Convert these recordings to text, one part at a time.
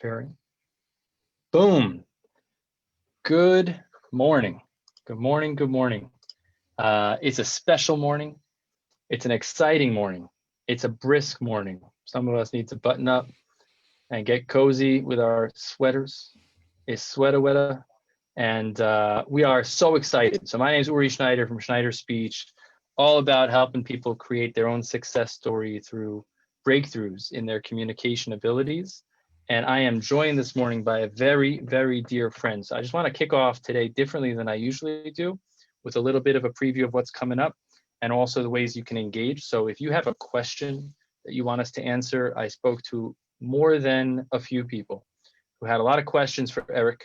Pairing. Boom. Good morning. Good morning. Good morning. It's a special morning. It's an exciting morning. It's a brisk morning. Some of us need to button up and get cozy with our sweaters. It's sweater weather. And we are so excited. So my name is Uri Schneider from Schneider Speech, all about helping people create their own success story through breakthroughs in their communication abilities. And I am joined this morning by a very, very dear friend. So I just want to kick off today differently than I usually do, with a little bit of a preview of what's coming up and also the ways you can engage. So if you have a question that you want us to answer, I spoke to more than a few people who had a lot of questions for Erik.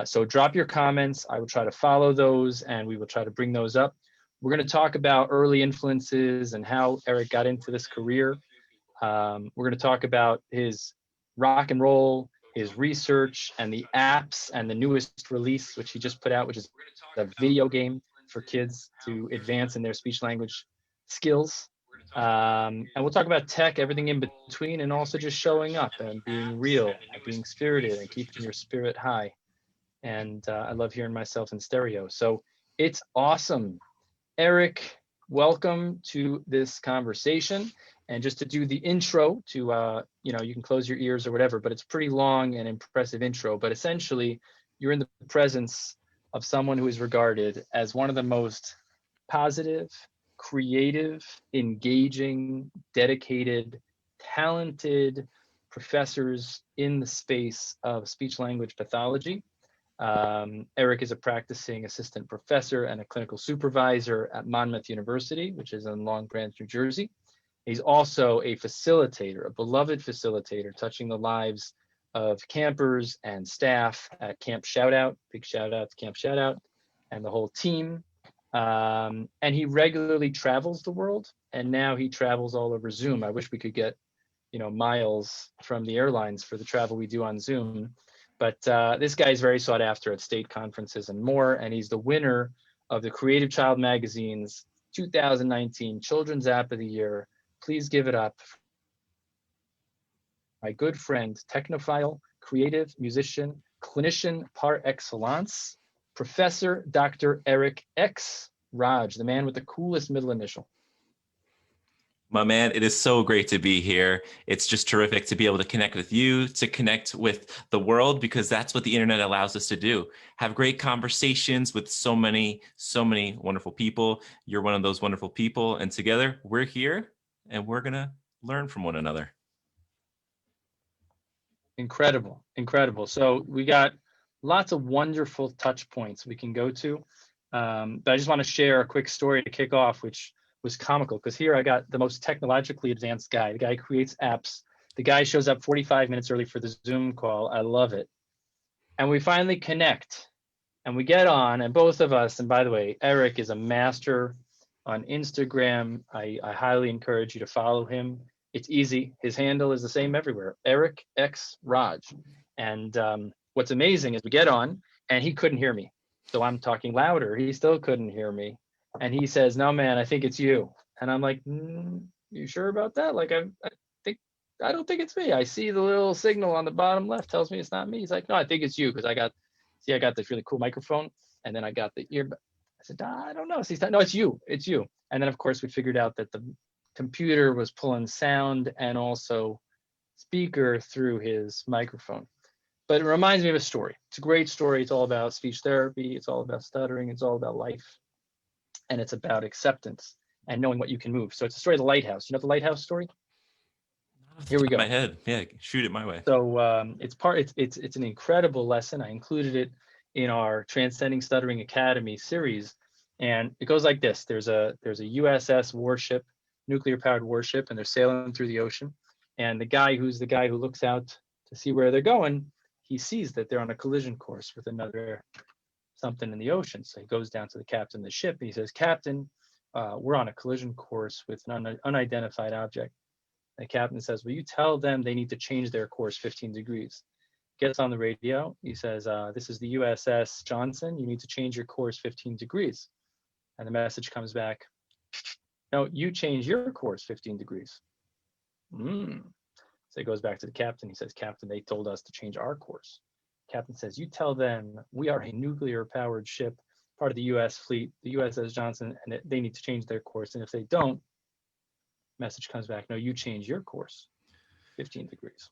So drop your comments. I will try to follow those and we will try to bring those up. We're going to talk about early influences and how Erik got into this career. We're going to talk about his rock and roll, his research, and the apps and the newest release, which he just put out, which is a video game for kids to advance in their speech language skills. And we'll talk about tech, everything in between, and also just showing up and being real and being spirited and keeping your spirit high. And I love hearing myself in stereo. So it's awesome. Erik, welcome to this conversation. And just to do the intro to, you can close your ears or whatever, but it's pretty long and impressive intro. But essentially, you're in the presence of someone who is regarded as one of the most positive, creative, engaging, dedicated, talented professors in the space of speech-language pathology. Erik is a practicing assistant professor and a clinical supervisor at Monmouth University, which is in Long Branch, New Jersey. He's also a facilitator, a beloved facilitator, touching the lives of campers and staff at Camp Shoutout. Big shout out to Camp Shoutout and the whole team. And he regularly travels the world, and now he travels all over Zoom. I wish we could get, miles from the airlines for the travel we do on Zoom. But this guy is very sought after at state conferences and more, and he's the winner of the Creative Child Magazine's 2019 Children's App of the Year. Please give it up. My good friend, technophile, creative, musician, clinician par excellence, Professor Dr. Erik X Raj, the man with the coolest middle initial. My man, it is so great to be here. It's just terrific to be able to connect with you, to connect with the world, because that's what the internet allows us to do. Have great conversations with so many wonderful people. You're one of those wonderful people. And together we're here and we're going to learn from one another. Incredible, incredible. So we got lots of wonderful touch points we can go to. But I just want to share a quick story to kick off, which was comical, because here I got the most technologically advanced guy. The guy creates apps. The guy shows up 45 minutes early for the Zoom call. I love it. And we finally connect and we get on, and both of us, and by the way, Erik is a master on Instagram. I highly encourage you to follow him. It's easy. His handle is the same everywhere, Erik X Raj. And what's amazing is we get on and he couldn't hear me. So I'm talking louder. He still couldn't hear me. And he says, "No, man, I think it's you." And I'm like, "You sure about that? Like, I don't think it's me. I see the little signal on the bottom left tells me it's not me." He's like, "No, I think it's you, because I got this really cool microphone, and then I got the ear." I said, "I don't know." So he said, "No, it's you. It's you." And then of course we figured out that the computer was pulling sound and also speaker through his microphone. But it reminds me of a story. It's a great story. It's all about speech therapy. It's all about stuttering. It's all about life. And it's about acceptance and knowing what you can move. So it's the story of the lighthouse. You know the lighthouse story? Here we go. My head. Yeah, shoot it my way. So it's an incredible lesson. I included it in our Transcending Stuttering Academy series. And it goes like this. There's a USS warship, nuclear powered warship, and they're sailing through the ocean. And the guy who looks out to see where they're going, he sees that they're on a collision course with another something in the ocean. So he goes down to the captain of the ship and he says, "Captain, we're on a collision course with an unidentified object." And the captain says, "Will you tell them they need to change their course 15 degrees? Gets on the radio. He says, "This is the USS Johnson. You need to change your course 15 degrees. And the message comes back, "No, you change your course 15 degrees. So he goes back to the captain. He says, Captain, they told us to change our course. Captain says, you tell them we are a nuclear powered ship, part of the US fleet, the USS Johnson, and they need to change their course. And if they don't, message comes back, no, you change your course, 15 degrees.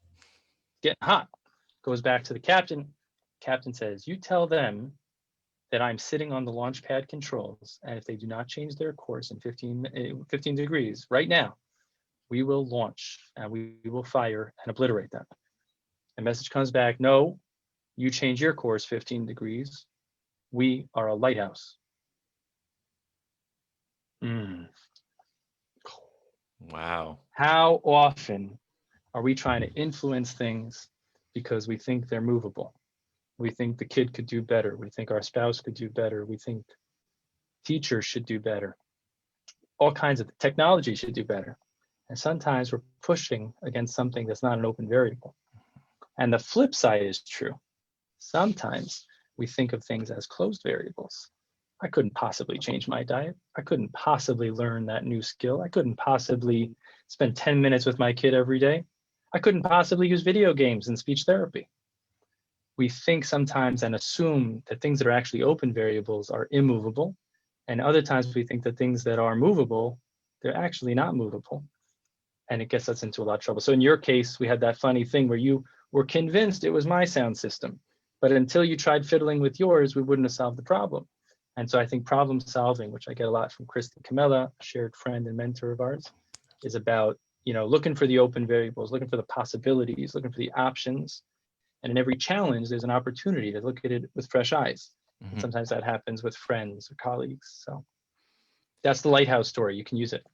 Getting hot. Goes back to the captain. Captain says, you tell them that I'm sitting on the launch pad controls, and if they do not change their course in 15 degrees right now, we will launch and we will fire and obliterate them. A message comes back, no, you change your course 15 degrees. We are a lighthouse. Wow. How often are we trying to influence things because we think they're movable? We think the kid could do better. We think our spouse could do better. We think teachers should do better. All kinds of technology should do better. And sometimes we're pushing against something that's not an open variable. And the flip side is true. Sometimes we think of things as closed variables. I couldn't possibly change my diet. I couldn't possibly learn that new skill. I couldn't possibly spend 10 minutes with my kid every day. I couldn't possibly use video games and speech therapy. We think sometimes and assume that things that are actually open variables are immovable. And other times we think that things that are movable, they're actually not movable. And it gets us into a lot of trouble. So in your case, we had that funny thing where you were convinced it was my sound system. But until you tried fiddling with yours, we wouldn't have solved the problem. And so I think problem solving, which I get a lot from Kristen Camella, a shared friend and mentor of ours, is about, looking for the open variables, looking for the possibilities, looking for the options. And in every challenge, there's an opportunity to look at it with fresh eyes. Mm-hmm. And sometimes that happens with friends or colleagues. So that's the lighthouse story. You can use it.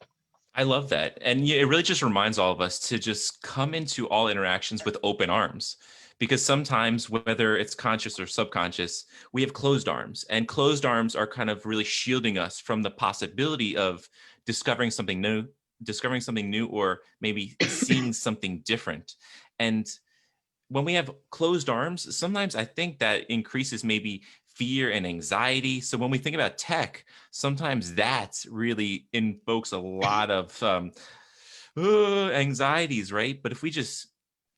I love that. And it really just reminds all of us to just come into all interactions with open arms. Because sometimes, whether it's conscious or subconscious, we have closed arms, and closed arms are kind of really shielding us from the possibility of discovering something new, or maybe seeing something different. And when we have closed arms, sometimes I think that increases maybe fear and anxiety. So when we think about tech, sometimes that really invokes a lot of anxieties, right? But if we just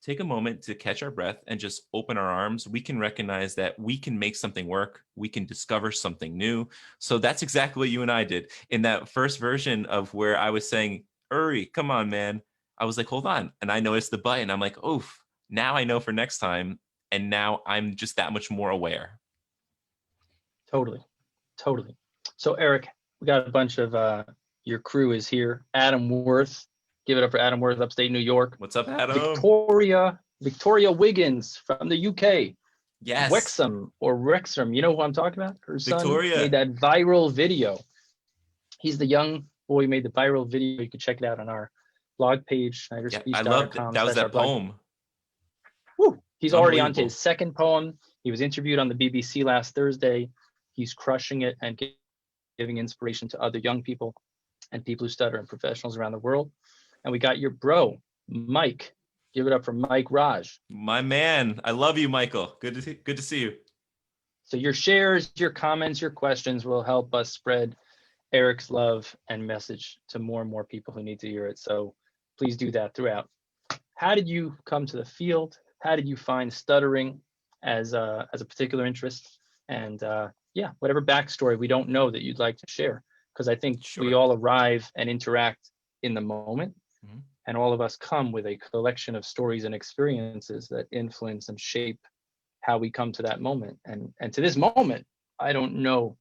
take a moment to catch our breath and just open our arms, we can recognize that we can make something work. We can discover something new. So that's exactly what you and I did in that first version of where I was saying, Uri, come on, man. I was like, hold on. And I noticed the button. I'm like, oof, now I know for next time. And now I'm just that much more aware. Totally. So Eric, we got a bunch of, your crew is here. Adam Worth. Give it up for Adam Worth, upstate New York. What's up, Adam? Victoria Wiggins from the UK. Yes. Wrexham. You know who I'm talking about? Her Victoria son made that viral video. He's the young boy who made the viral video. You can check it out on our blog page, schneiderspeech.com. I loved it. That was that poem. Woo! He's already on to his second poem. He was interviewed on the BBC last Thursday. He's crushing it and giving inspiration to other young people and people who stutter and professionals around the world. And we got your bro, Mike. Give it up for Mike Raj. My man. I love you, Michael. Good to see you. So your shares, your comments, your questions will help us spread Erik's love and message to more and more people who need to hear it. So please do that throughout. How did you come to the field? How did you find stuttering as a particular interest? And whatever backstory we don't know that you'd like to share. Because I think we all arrive and interact in the moment. Mm-hmm. And all of us come with a collection of stories and experiences that influence and shape how we come to that moment. And to this moment, I don't know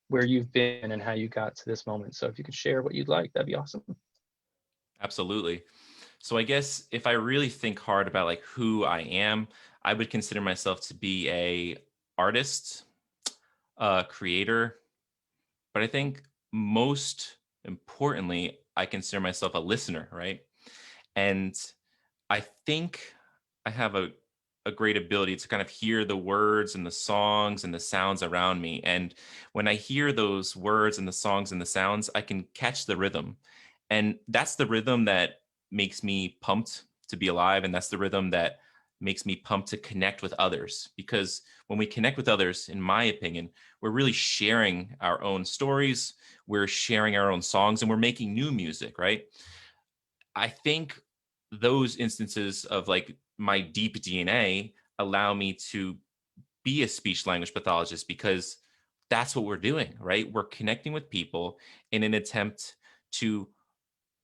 where you've been and how you got to this moment. So if you could share what you'd like, that'd be awesome. Absolutely. So I guess if I really think hard about like who I am, I would consider myself to be a artist, a creator, but I think most importantly, I consider myself a listener, right? And I think I have a great ability to kind of hear the words and the songs and the sounds around me. And when I hear those words and the songs and the sounds, I can catch the rhythm. And that's the rhythm that makes me pumped to be alive. And that's the rhythm that makes me pumped to connect with others. Because when we connect with others, in my opinion, we're really sharing our own stories, we're sharing our own songs, and we're making new music, right? I think those instances of like my deep DNA allow me to be a speech language pathologist, because that's what we're doing, right? We're connecting with people in an attempt to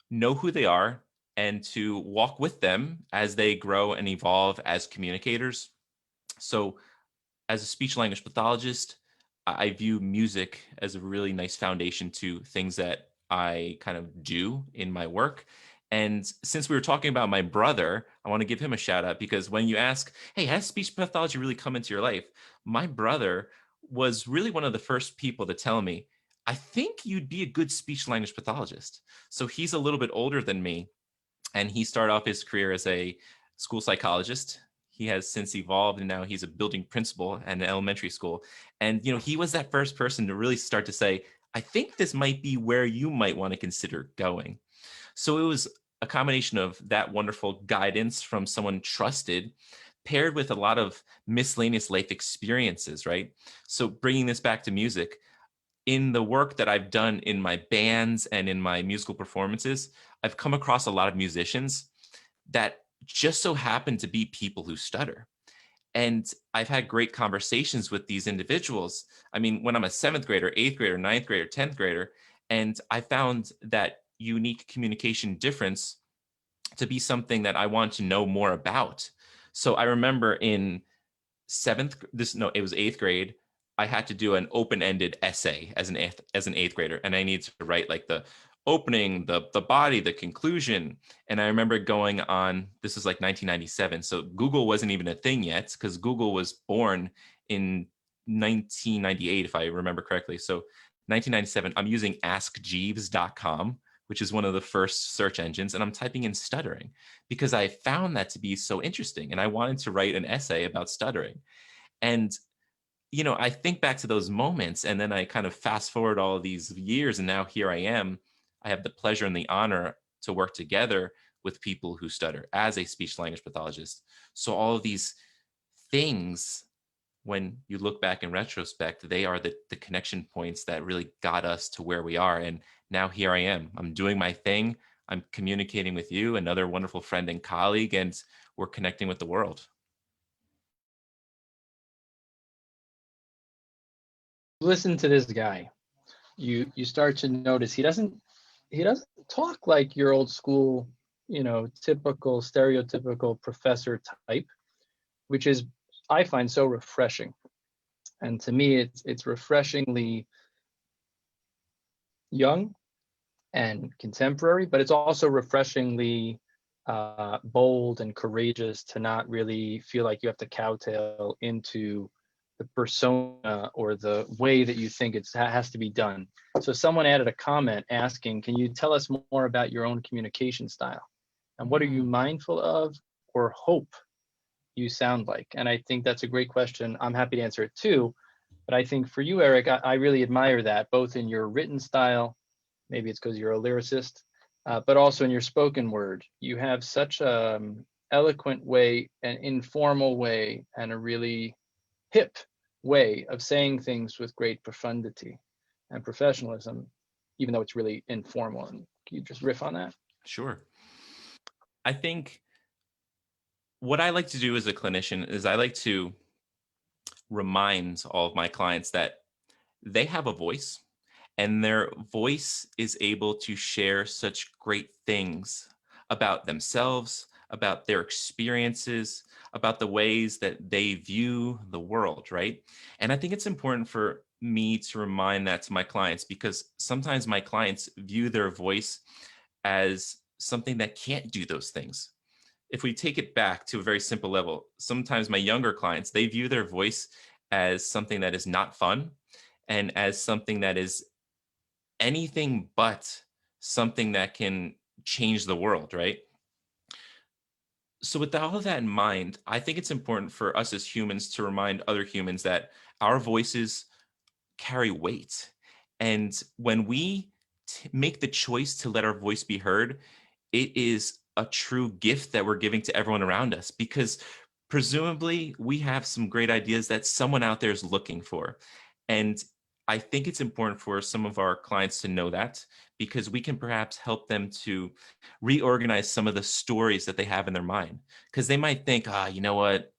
know who they are and to walk with them as they grow and evolve as communicators. So as a speech language pathologist, I view music as a really nice foundation to things that I kind of do in my work. And since we were talking about my brother, I want to give him a shout out, because when you ask, hey, has speech pathology really come into your life? My brother was really one of the first people to tell me, I think you'd be a good speech language pathologist. So he's a little bit older than me, and he started off his career as a school psychologist. He has since evolved, and now he's a building principal at an elementary school. And he was that first person to really start to say, I think this might be where you might want to consider going. So it was a combination of that wonderful guidance from someone trusted, paired with a lot of miscellaneous life experiences, right? So bringing this back to music, in the work that I've done in my bands and in my musical performances, I've come across a lot of musicians that just so happen to be people who stutter. And I've had great conversations with these individuals. I mean, when I'm a seventh grader, eighth grader, ninth grader, 10th grader, and I found that unique communication difference to be something that I want to know more about. So I remember in it was eighth grade, I had to do an open-ended essay as an eighth grader, and I needed to write like the opening, the body, the conclusion. And I remember going on, this is like 1997, so Google wasn't even a thing yet, because Google was born in 1998, if I remember correctly. So 1997, I'm using askjeeves.com, which is one of the first search engines, and I'm typing in stuttering because I found that to be so interesting, and I wanted to write an essay about stuttering. And I think back to those moments, and then I kind of fast forward all of these years, and now here I am. I have the pleasure and the honor to work together with people who stutter as a speech language pathologist. So all of these things, when you look back in retrospect, they are the connection points that really got us to where we are. And now here I am. I'm doing my thing. I'm communicating with you, another wonderful friend and colleague, and we're connecting with the world. Listen to this guy. You start to notice he doesn't talk like your old school, typical stereotypical professor type, which is, I find, so refreshing. And to me, it's refreshingly young and contemporary, but it's also refreshingly bold and courageous to not really feel like you have to kowtow into the persona or the way that you think it has to be done. So someone added a comment asking, can you tell us more about your own communication style? And what are you mindful of or hope you sound like? And I think that's a great question. I'm happy to answer it too. But I think for you, Erik, I really admire that, both in your written style, maybe it's because you're a lyricist, but also in your spoken word. You have such an eloquent way, an informal way, and a really hip way of saying things with great profundity and professionalism, even though it's really informal. And can you just riff on that? Sure. I think what I like to do as a clinician is I like to remind all of my clients that they have a voice, and their voice is able to share such great things about themselves, about their experiences, about the ways that they view the world, right? And I think it's important for me to remind that to my clients, because sometimes my clients view their voice as something that can't do those things. If we take it back to a very simple level, sometimes my younger clients, they view their voice as something that is not fun and as something that is anything but something that can change the world, right? So with all of that in mind, I think it's important for us as humans to remind other humans that our voices carry weight. And when we make the choice to let our voice be heard, it is a true gift that we're giving to everyone around us, because presumably we have some great ideas that someone out there is looking for. And I think it's important for some of our clients to know that, because we can perhaps help them to reorganize some of the stories that they have in their mind. Because they might think, you know what?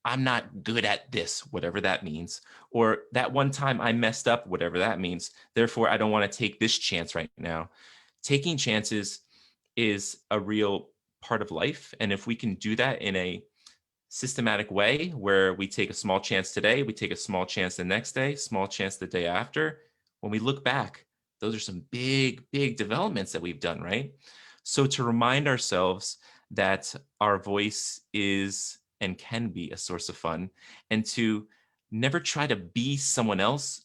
I'm not good at this, whatever that means. Or that one time I messed up, whatever that means. Therefore, I don't want to take this chance right now. Taking chances is a real part of life. And if we can do that in a systematic way where we take a small chance today, we take a small chance the next day, small chance the day after, when we look back, those are some big, big developments that we've done, right? So to remind ourselves that our voice is and can be a source of fun, and to never try to be someone else,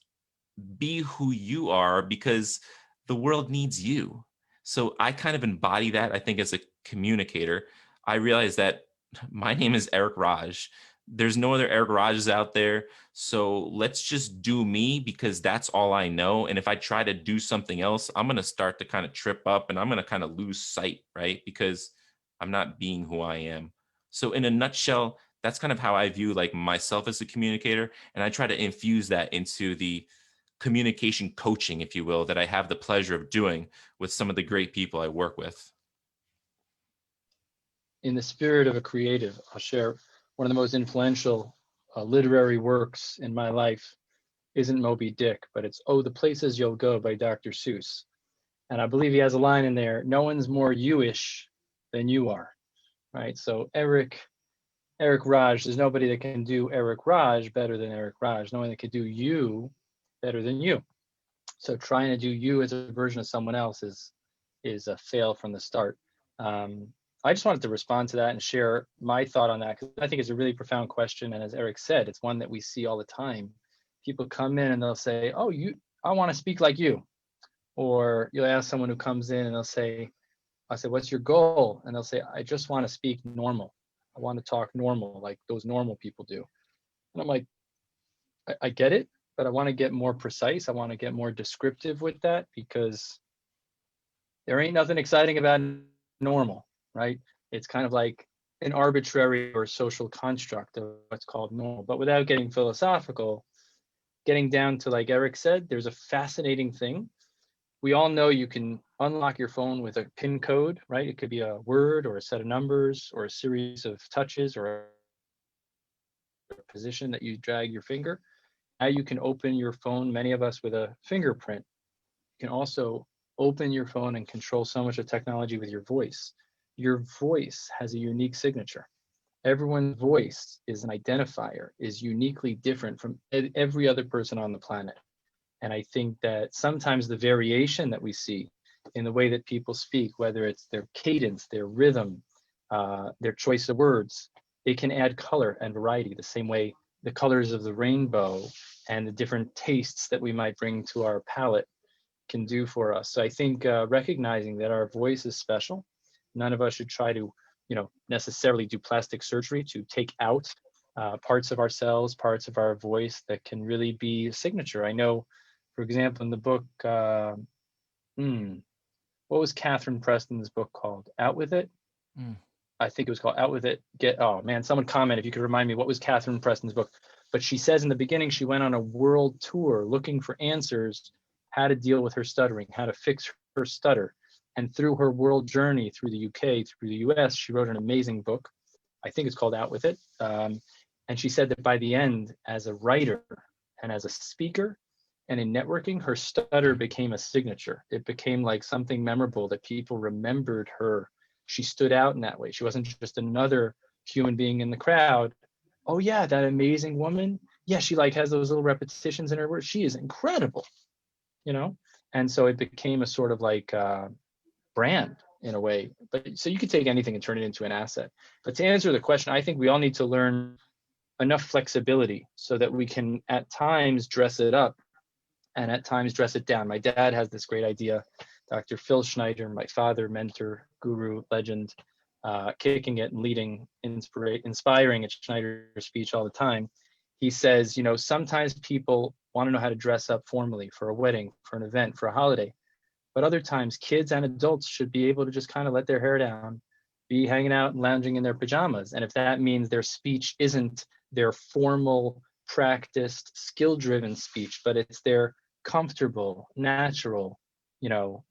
be who you are, because the world needs you. So I kind of embody that, I think, as a communicator. I realize that my name is Erik Raj. There's no other Erik Rajes out there. So let's just do me, because that's all I know. And if I try to do something else, I'm going to start to kind of trip up and I'm going to kind of lose sight, right? Because I'm not being who I am. So in a nutshell, that's kind of how I view like myself as a communicator. And I try to infuse that into the communication coaching, if you will, that I have the pleasure of doing with some of the great people I work with. In the spirit of a creative, I'll share one of the most influential literary works in my life isn't Moby Dick, but it's Oh, the Places You'll Go by Dr. Seuss. And I believe he has a line in there, no one's more you-ish than you are, right? So Erik Raj, there's nobody that can do Erik Raj better than Erik Raj. No one that can do you better than you. So trying to do you as a version of someone else is a fail from the start. I just wanted to respond to that and share my thought on that, because I think it's a really profound question. And as Erik said, it's one that we see all the time. People come in and they'll say, oh, I want to speak like you. Or you'll ask someone who comes in and I say, what's your goal? And they'll say, I just want to speak normal. I want to talk normal, like those normal people do. And I'm like, I get it, but I want to get more precise. I want to get more descriptive with that, because there ain't nothing exciting about normal, right? It's kind of like an arbitrary or social construct of what's called normal. But without getting philosophical, getting down to, like Erik said, there's a fascinating thing. We all know you can unlock your phone with a PIN code, right? It could be a word or a set of numbers or a series of touches or a position that you drag your finger. Now you can open your phone, many of us, with a fingerprint. You can also open your phone and control so much of technology with your voice. Your voice has a unique signature. Everyone's voice is an identifier, is uniquely different from every other person on the planet. And I think that sometimes the variation that we see in the way that people speak, whether it's their cadence, their rhythm, their choice of words, it can add color and variety, the same way the colors of the rainbow and the different tastes that we might bring to our palate can do for us. So I think recognizing that our voice is special. None of us should try to, necessarily do plastic surgery to take out parts of ourselves, parts of our voice that can really be a signature. I know, for example, in the book, what was Catherine Preston's book called? Out With It? I think it was called Out With It. Oh man, someone comment if you could remind me, what was Catherine Preston's book? But she says in the beginning, she went on a world tour looking for answers, how to deal with her stuttering, how to fix her stutter. And through her world journey through the UK, through the US, she wrote an amazing book. I think it's called Out With It. And she said that by the end, as a writer and as a speaker and in networking, her stutter became a signature. It became like something memorable that people remembered her. She stood out in that way. She wasn't just another human being in the crowd. Oh yeah, that amazing woman. Yeah, she like has those little repetitions in her words. She is incredible, And so it became a sort of like brand in a way. But so you could take anything and turn it into an asset. But to answer the question, I think we all need to learn enough flexibility so that we can at times dress it up and at times dress it down. My dad has this great idea, Dr. Phil Schneider, my father, mentor, guru, legend, kicking it and leading, inspiring at Schneider's speech all the time. He says, sometimes people want to know how to dress up formally for a wedding, for an event, for a holiday. But other times, kids and adults should be able to just kind of let their hair down, be hanging out and lounging in their pajamas. And if that means their speech isn't their formal, practiced, skill-driven speech, but it's their comfortable, natural,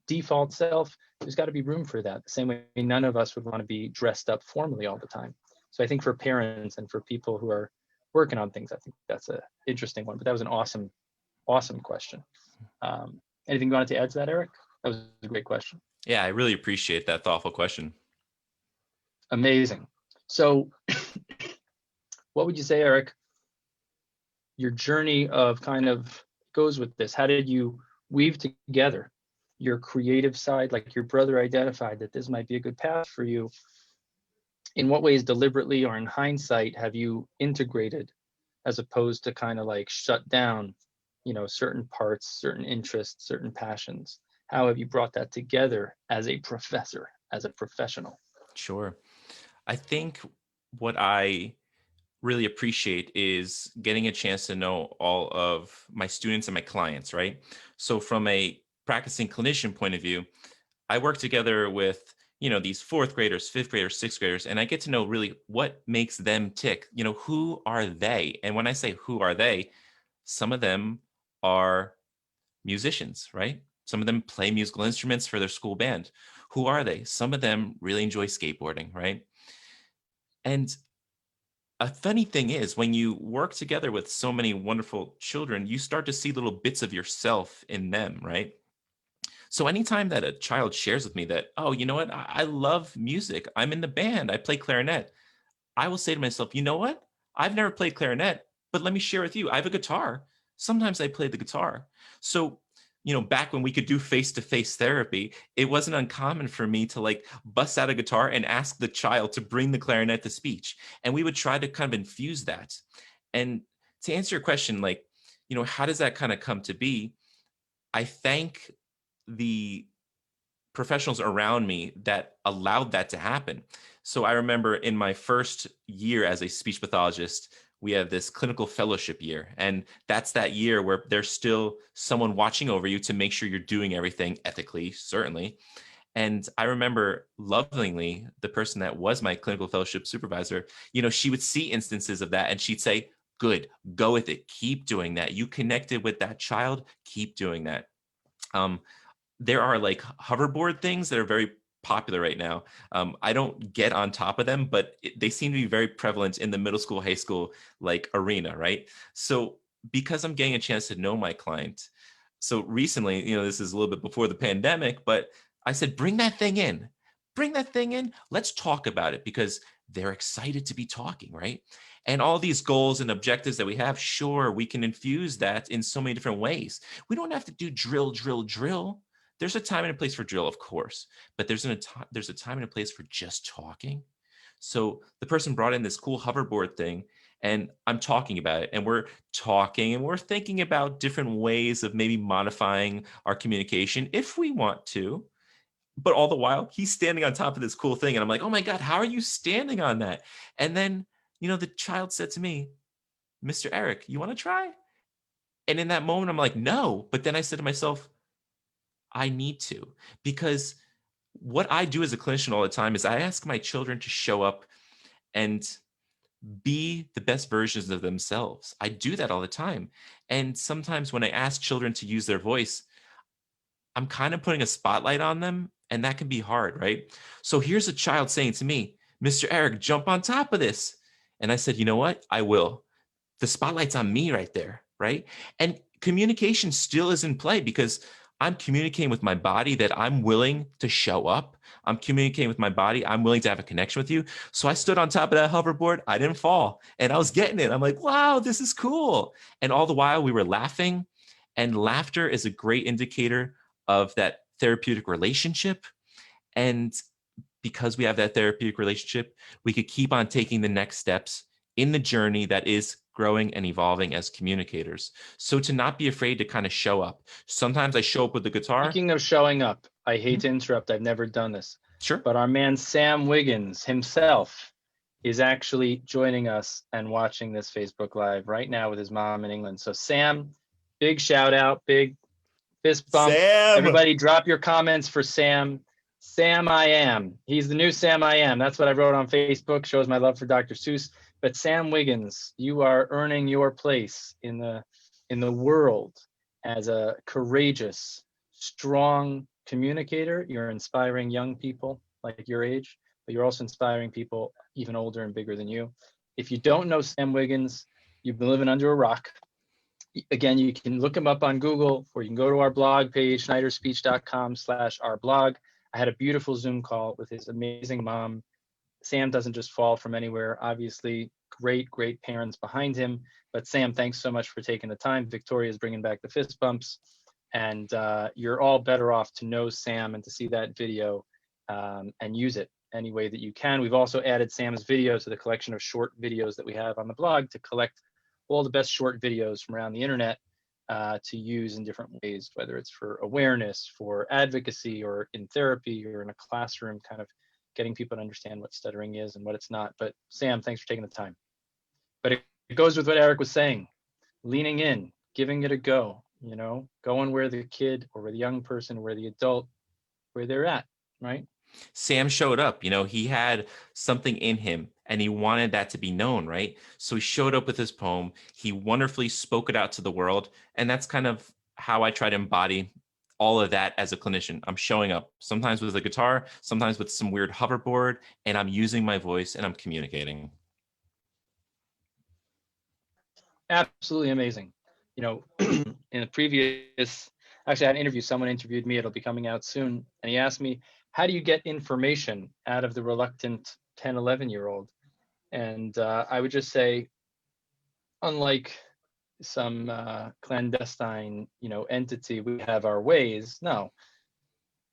default self, there's got to be room for that. The same way none of us would want to be dressed up formally all the time. So I think for parents and for people who are working on things, I think that's an interesting one. But that was an awesome question. Anything you wanted to add to that, Eric? That was a great question. Yeah, I really appreciate that thoughtful question. Amazing. So what would you say, Eric, your journey of kind of goes with this? How did you weave together your creative side, like your brother identified that this might be a good path for you? In what ways, deliberately or in hindsight, have you integrated as opposed to kind of like shut down, certain parts, certain interests, certain passions? How have you brought that together as a professor, as a professional? Sure. I think what I really appreciate is getting a chance to know all of my students and my clients, right? So from a practicing clinician point of view, I work together with, these fourth graders, fifth graders, sixth graders, and I get to know really what makes them tick. Who are they? And when I say who are they, some of them are musicians, right? Some of them play musical instruments for their school band. Who are they? Some of them really enjoy skateboarding, right? And a funny thing is, when you work together with so many wonderful children, you start to see little bits of yourself in them, right? So anytime that a child shares with me that, oh, you know what, I love music, I'm in the band, I play clarinet, I will say to myself, you know what, I've never played clarinet, but let me share with you, I have a guitar. Sometimes I play the guitar. So, back when we could do face-to-face therapy, it wasn't uncommon for me to like bust out a guitar and ask the child to bring the clarinet to speech. And we would try to kind of infuse that. And to answer your question, like, how does that kind of come to be? I thank the professionals around me that allowed that to happen. So I remember in my first year as a speech pathologist, we have this clinical fellowship year. And that's that year where there's still someone watching over you to make sure you're doing everything ethically, certainly. And I remember lovingly, the person that was my clinical fellowship supervisor, she would see instances of that and she'd say, good, go with it. Keep doing that. You connected with that child. Keep doing that. There are like hoverboard things that are very popular right now. I don't get on top of them, but they seem to be very prevalent in the middle school, high school, like arena, right? So because I'm getting a chance to know my client, so recently, this is a little bit before the pandemic, but I said, bring that thing in. Bring that thing in. Let's talk about it because they're excited to be talking, right? And all these goals and objectives that we have, sure, we can infuse that in so many different ways. We don't have to do drill, drill, drill. There's a time and a place for drill, of course, but there's a time and a place for just talking. So the person brought in this cool hoverboard thing and I'm talking about it and we're talking and we're thinking about different ways of maybe modifying our communication if we want to. But all the while he's standing on top of this cool thing. And I'm like, oh my God, how are you standing on that? And then, the child said to me, Mr. Eric, you want to try? And in that moment, I'm like, no. But then I said to myself, I need to, because what I do as a clinician all the time is I ask my children to show up and be the best versions of themselves. I do that all the time. And sometimes when I ask children to use their voice, I'm kind of putting a spotlight on them, and that can be hard, right? So here's a child saying to me, Mr. Eric, jump on top of this. And I said, you know what? I will. The spotlight's on me right there, right? And communication still is in play because I'm communicating with my body that I'm willing to show up. I'm communicating with my body. I'm willing to have a connection with you. So I stood on top of that hoverboard. I didn't fall and I was getting it. I'm like, wow, this is cool. And all the while we were laughing, and laughter is a great indicator of that therapeutic relationship. And because we have that therapeutic relationship, we could keep on taking the next steps in the journey that is growing and evolving as communicators. So to not be afraid to kind of show up. Sometimes I show up with the guitar. Speaking of showing up, I hate to interrupt. I've never done this. Sure. But our man Sam Wiggins himself is actually joining us and watching this Facebook Live right now with his mom in England. So Sam, big shout out, big fist bump. Sam! Everybody drop your comments for Sam. Sam I Am. He's the new Sam I Am. That's what I wrote on Facebook. Shows my love for Dr. Seuss. But Sam Wiggins, you are earning your place in the world as a courageous, strong communicator. You're inspiring young people like your age, but you're also inspiring people even older and bigger than you. If you don't know Sam Wiggins, you've been living under a rock. Again, you can look him up on Google, or you can go to our blog page, schneiderspeech.com/our blog. I had a beautiful Zoom call with his amazing mom. Sam doesn't just fall from anywhere. Obviously, great parents behind him. But Sam, thanks so much for taking the time. Victoria is bringing back the fist bumps. And you're all better off to know Sam and to see that video and use it any way that you can. We've also added Sam's video to the collection of short videos that we have on the blog to collect all the best short videos from around the internet to use in different ways, whether it's for awareness, for advocacy, or in therapy, or in a classroom, kind of getting people to understand what stuttering is and what it's not. But Sam, thanks for taking the time. But it goes with what Erik was saying, leaning in, giving it a go, you know, going where the kid or where the young person, where the adult, where they're at, right? Sam showed up, you know, he had something in him and he wanted that to be known, right? So he showed up with his poem. He wonderfully spoke it out to the world. And that's kind of how I try to embody all of that as a clinician. I'm showing up sometimes with a guitar, sometimes with some weird hoverboard, and I'm using my voice and I'm communicating. Absolutely amazing. You know, in the previous, actually I had an interview, someone interviewed me, it'll be coming out soon. And he asked me, how do you get information out of the reluctant 10, 11-year-old? And I would just say, unlike some clandestine, you know, entity, we have our ways. No,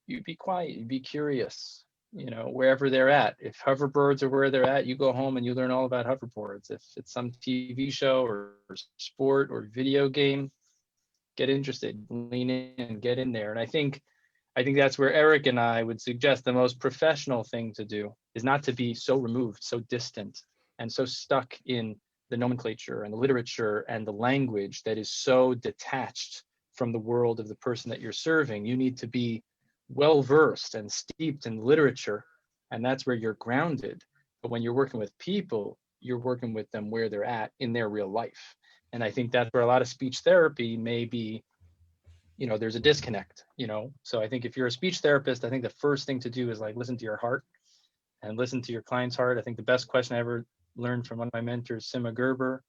you be quiet, you be curious, you know, wherever they're at. If hoverboards are where they're at, you go home and you learn all about hoverboards. If it's some TV show or sport or video game, get interested, lean in, get in there. And I think that's where Erik and I would suggest the most professional thing to do is not to be so removed, so distant, and so stuck in the nomenclature and the literature and the language that is so detached from the world of the person that you're serving. You need to be well-versed and steeped in literature, and that's where you're grounded. But when you're working with people, you're working with them where they're at in their real life. And I think that's where a lot of speech therapy may be, you know, there's a disconnect, you know. So I think if you're a speech therapist, I think the first thing to do is like listen to your heart and listen to your client's heart. I think the best question I ever learned from one of my mentors, Sima Gerber,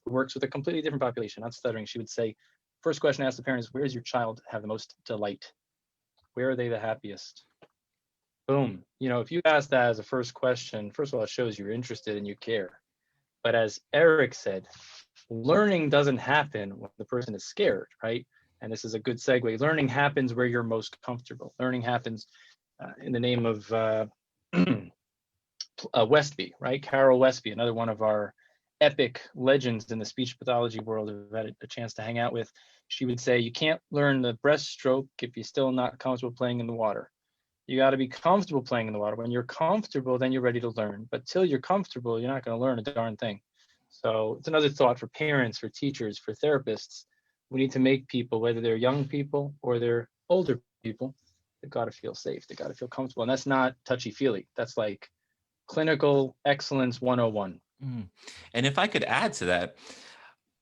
who works with a completely different population, not stuttering, she would say, first question I ask the parent is, where does your child have the most delight? Where are they the happiest? Boom. You know, if you ask that as a first question, first of all, it shows you're interested and you care. But as Erik said, learning doesn't happen when the person is scared, right? And this is a good segue. Learning happens where you're most comfortable. Learning happens in the name of Westby, right? Carol Westby, another one of our epic legends in the speech pathology world I've had a chance to hang out with. She would say, you can't learn the breaststroke if you're still not comfortable playing in the water. You got to be comfortable playing in the water. When you're comfortable, then you're ready to learn. But till you're comfortable, you're not going to learn a darn thing. So it's another thought for parents, for teachers, for therapists. We need to make people, whether they're young people or they're older people, they've got to feel safe. They've got to feel comfortable. And that's not touchy-feely. That's like clinical excellence 101. And if I could add to that,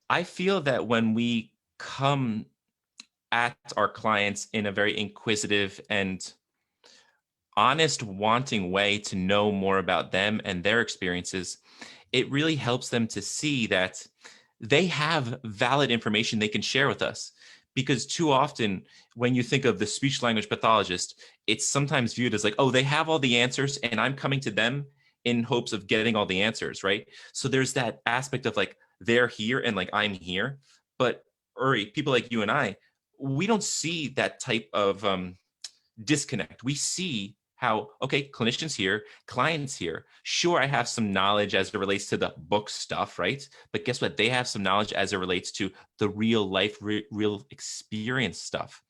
I feel that when we come at our clients in a very inquisitive and honest, wanting way to know more about them and their experiences, it really helps them to see that they have valid information they can share with us. Because too often, when you think of the speech language pathologist, it's sometimes viewed as like, oh, they have all the answers and I'm coming to them in hopes of getting all the answers, right? So there's that aspect of like, they're here and like, I'm here. But Uri, people like you and I, we don't see that type of disconnect. We see how, okay, clinicians here, clients here. Sure, I have some knowledge as it relates to the book stuff, right? But guess what? They have some knowledge as it relates to the real life, real experience stuff.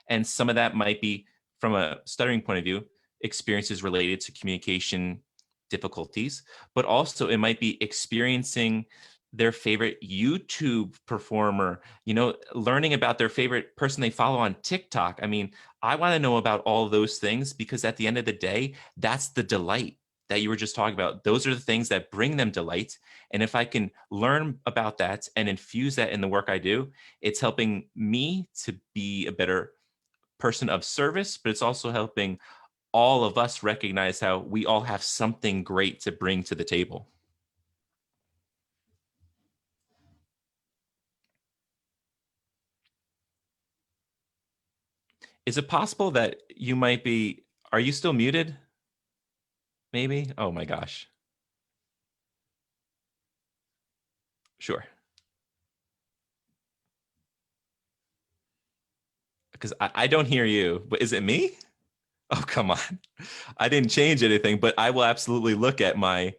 And some of that might be, from a stuttering point of view, experiences related to communication difficulties, but also it might be experiencing their favorite YouTube performer, you know, learning about their favorite person they follow on TikTok. I mean, I want to know about all those things because at the end of the day, that's the delight. that you were just talking about, those are the things that bring them delight. And if I can learn about that and infuse that in the work I do, it's helping me to be a better person of service, but it's also helping all of us recognize how we all have something great to bring to the table. Is it possible that you might be, are you still muted? Maybe? Oh my gosh. Sure. Because I don't hear you, but is it me? Oh, come on. I didn't change anything, but I will absolutely look at my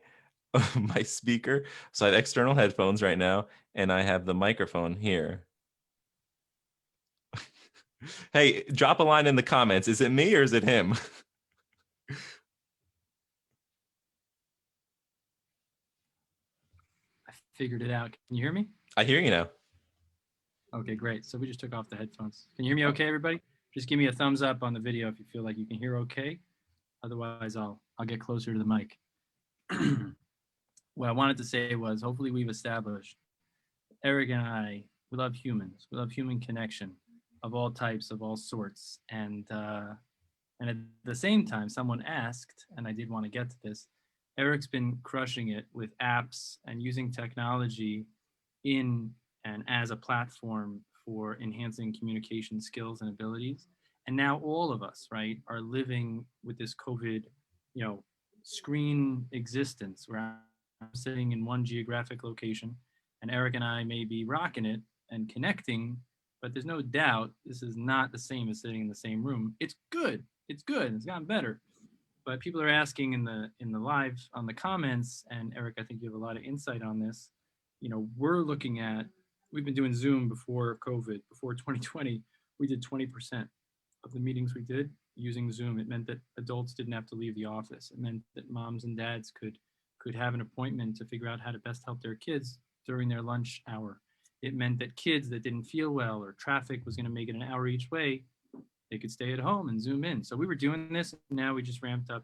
my speaker. So I have external headphones right now, and I have the microphone here. Hey, drop a line in the comments. Is it me or is it him? I figured it out. Can you hear me? I hear you now. Okay, great. So we just took off the headphones. Can you hear me okay, everybody? Just give me a thumbs up on the video if you feel like you can hear okay. Otherwise, I'll get closer to the mic. What I wanted to say was, hopefully we've established, Erik and I, we love humans. We love human connection of all types, of all sorts. And at the same time, someone asked, and I did want to get to this, Erik's been crushing it with apps and using technology in and as a platform for enhancing communication skills and abilities. And now all of us, right, are living with this COVID, screen existence where I'm sitting in one geographic location and Erik and I may be rocking it and connecting, but there's no doubt this is not the same as sitting in the same room. It's good. It's good. It's gotten better. But people are asking in the live on the comments, and Erik, I think you have a lot of insight on this. We're looking at, we've been doing Zoom before COVID, before 2020, we did 20% of the meetings we did using Zoom. It meant that adults didn't have to leave the office. It meant that moms and dads could have an appointment to figure out how to best help their kids during their lunch hour. It meant that kids that didn't feel well or traffic was going to make it an hour each way, they could stay at home and Zoom in. So we were doing this. Now we just ramped up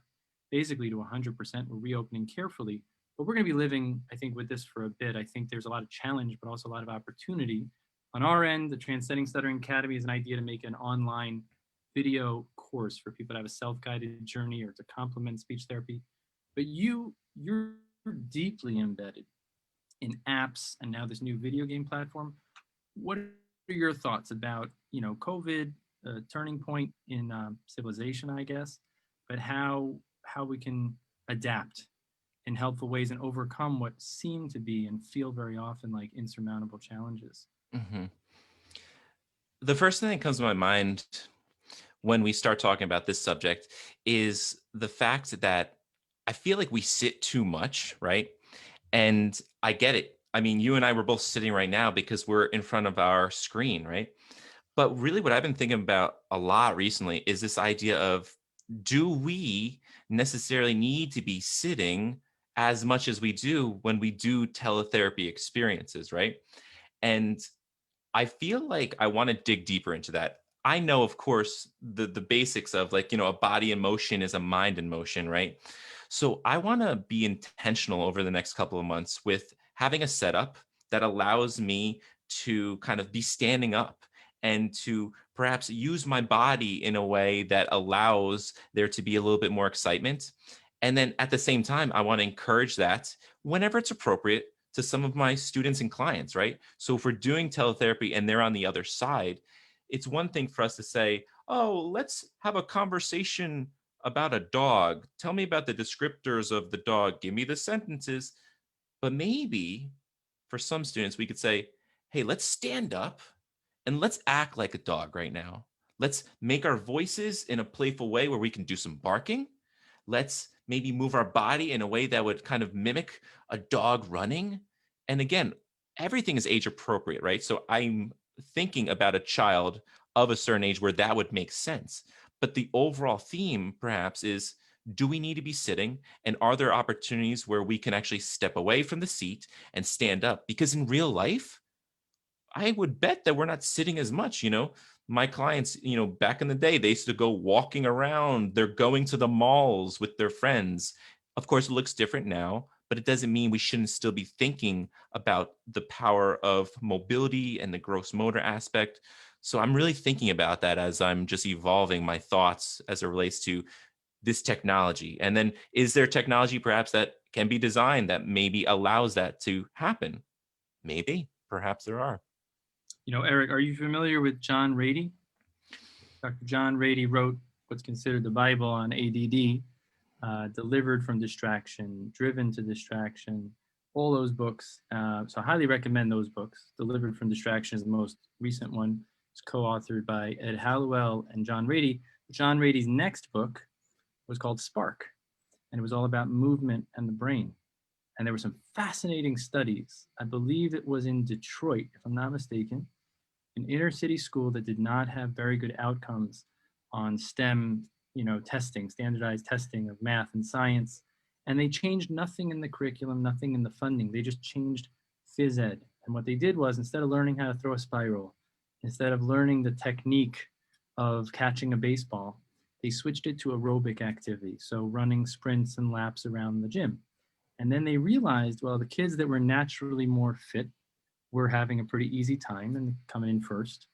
basically to 100%. We're reopening carefully, but we're going to be living, I think, with this for a bit. I think there's a lot of challenge, but also a lot of opportunity. On our end, the Transcending Stuttering Academy is an idea to make an online video course for people to have a self-guided journey or to complement speech therapy. But you're deeply embedded in apps and now this new video game platform. What are your thoughts about, COVID, a turning point in civilization, I guess, but how we can adapt in helpful ways and overcome what seem to be and feel very often like insurmountable challenges? Mm-hmm. The first thing that comes to my mind when we start talking about this subject is the fact that I feel like we sit too much, right? And I get it. I mean, you and I were both sitting right now because we're in front of our screen, right? But really what I've been thinking about a lot recently is this idea of, do we necessarily need to be sitting as much as we do when we do teletherapy experiences, right? And I feel like I want to dig deeper into that. I know, of course, the basics of like, a body in motion is a mind in motion, right? So I want to be intentional over the next couple of months with having a setup that allows me to kind of be standing up and to perhaps use my body in a way that allows there to be a little bit more excitement. And then at the same time, I want to encourage that whenever it's appropriate to some of my students and clients, right? So if we're doing teletherapy and they're on the other side, it's one thing for us to say, oh, let's have a conversation about a dog. Tell me about the descriptors of the dog. Give me the sentences. But maybe for some students, we could say, hey, let's stand up and let's act like a dog right now. Let's make our voices in a playful way where we can do some barking. Let's maybe move our body in a way that would kind of mimic a dog running. And again, everything is age appropriate, right? So I'm thinking about a child of a certain age where that would make sense. But the overall theme perhaps is, do we need to be sitting? And are there opportunities where we can actually step away from the seat and stand up? Because in real life, I would bet that we're not sitting as much. My clients, back in the day, they used to go walking around. They're going to the malls with their friends. Of course, it looks different now, but it doesn't mean we shouldn't still be thinking about the power of mobility and the gross motor aspect. So I'm really thinking about that as I'm just evolving my thoughts as it relates to this technology. And then is there technology perhaps that can be designed that maybe allows that to happen? Maybe, perhaps there are. Eric, are you familiar with John Rady? Dr. John Rady wrote what's considered the Bible on ADD, Delivered from Distraction, Driven to Distraction, all those books. So I highly recommend those books. Delivered from Distraction is the most recent one. It's co-authored by Ed Hallowell and John Rady. John Rady's next book was called Spark, and it was all about movement and the brain. And there were some fascinating studies. I believe it was in Detroit, if I'm not mistaken, an inner city school that did not have very good outcomes on STEM, testing, standardized testing of math and science. And they changed nothing in the curriculum, nothing in the funding. They just changed phys ed. And what they did was, instead of learning how to throw a spiral, instead of learning the technique of catching a baseball, they switched it to aerobic activity. So running sprints and laps around the gym. And then they realized, well, the kids that were naturally more fit were having a pretty easy time and coming in first.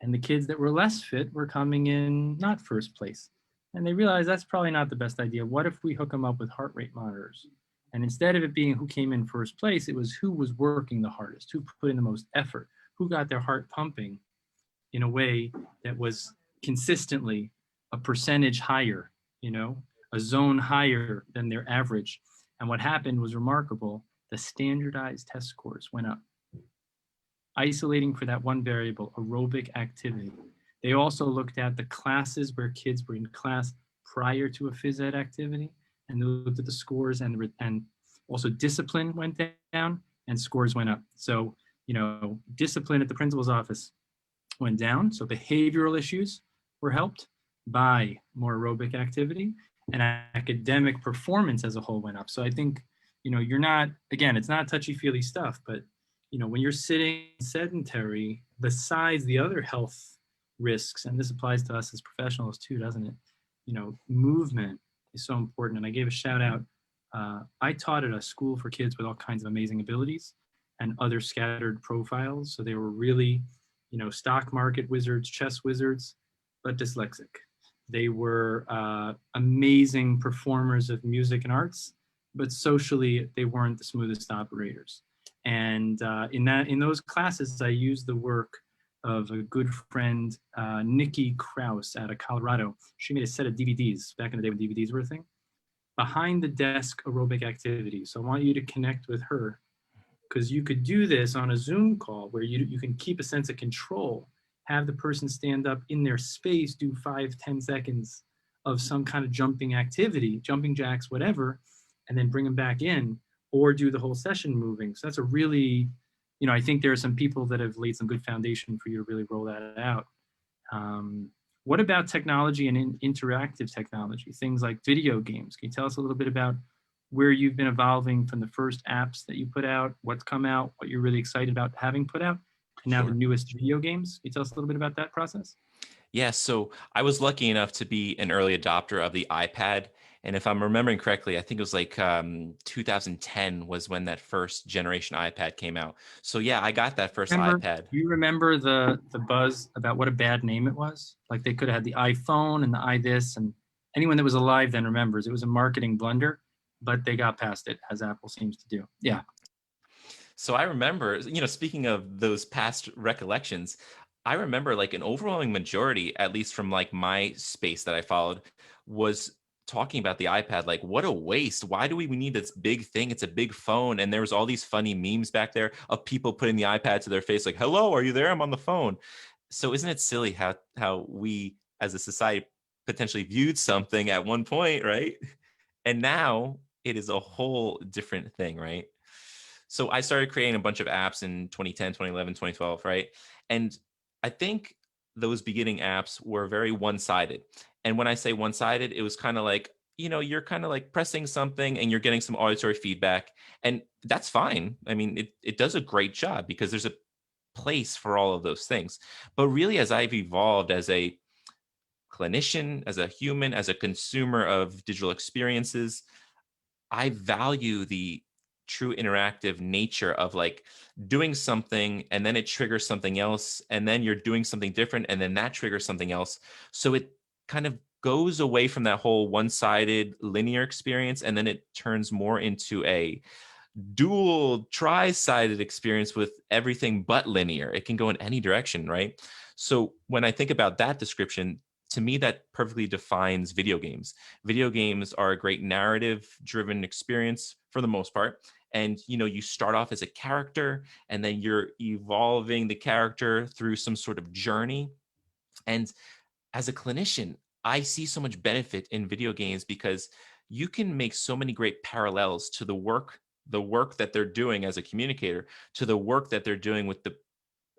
And the kids that were less fit were coming in not first place. And they realized that's probably not the best idea. What if we hook them up with heart rate monitors? And instead of it being who came in first place, it was who was working the hardest, who put in the most effort, who got their heart pumping in a way that was consistently a percentage higher, a zone higher than their average. And what happened was remarkable. The standardized test scores went up. Isolating for that one variable, aerobic activity. They also looked at the classes where kids were in class prior to a phys ed activity, and they looked at the scores, and also discipline went down and scores went up. So, discipline at the principal's office went down. So behavioral issues were helped by more aerobic activity, and academic performance as a whole went up. So I think, you're not, again, it's not touchy-feely stuff, but when you're sitting sedentary, besides the other health risks, and this applies to us as professionals too, doesn't it? Movement is so important. And I gave a shout out. I taught at a school for kids with all kinds of amazing abilities and other scattered profiles. So they were really, stock market wizards, chess wizards, but dyslexic. They were amazing performers of music and arts, but socially they weren't the smoothest operators. And in those classes, I used the work of a good friend, Nikki Krause out of Colorado. She made a set of DVDs back in the day when DVDs were a thing. Behind the desk aerobic activity. So I want you to connect with her, because you could do this on a Zoom call where you can keep a sense of control, have the person stand up in their space, do 5-10 seconds of some kind of jumping activity, jumping jacks, whatever, and then bring them back in, or do the whole session moving. So that's a really, I think there are some people that have laid some good foundation for you to really roll that out. What about technology and interactive technology, things like video games? Can you tell us a little bit about where you've been evolving from the first apps that you put out, what's come out, what you're really excited about having put out, and now the newest video games? Can you tell us a little bit about that process? Yeah, so I was lucky enough to be an early adopter of the iPad. And if I'm remembering correctly, I think it was like 2010 was when that first generation iPad came out. So yeah, I got that first iPad. Do you remember the buzz about what a bad name it was? Like they could have had the iPhone and the iThis, and anyone that was alive then remembers it was a marketing blunder, but they got past it, as Apple seems to do. Yeah. So I remember, speaking of those past recollections, I remember like an overwhelming majority, at least from like my space that I followed, was talking about the iPad. Like, what a waste. Why do we need this big thing? It's a big phone. And there was all these funny memes back there of people putting the iPad to their face, like, hello, are you there? I'm on the phone. So isn't it silly how we as a society potentially viewed something at one point, right? And now it is a whole different thing, right? So I started creating a bunch of apps in 2010, 2011, 2012, right? And I think those beginning apps were very one-sided. And when I say one-sided, it was kind of like, you're kind of like pressing something and you're getting some auditory feedback. And that's fine. I mean, it does a great job because there's a place for all of those things. But really, as I've evolved as a clinician, as a human, as a consumer of digital experiences, I value the true interactive nature of like doing something and then it triggers something else and then you're doing something different and then that triggers something else. So it kind of goes away from that whole one-sided linear experience and then it turns more into a dual tri-sided experience with everything but linear. It can go in any direction, right? So when I think about that description, to me that perfectly defines video games. Video games are a great narrative driven experience for the most part, and you start off as a character and then you're evolving the character through some sort of journey. And as a clinician, I see so much benefit in video games because you can make so many great parallels to the work that they're doing as a communicator to the work that they're doing with the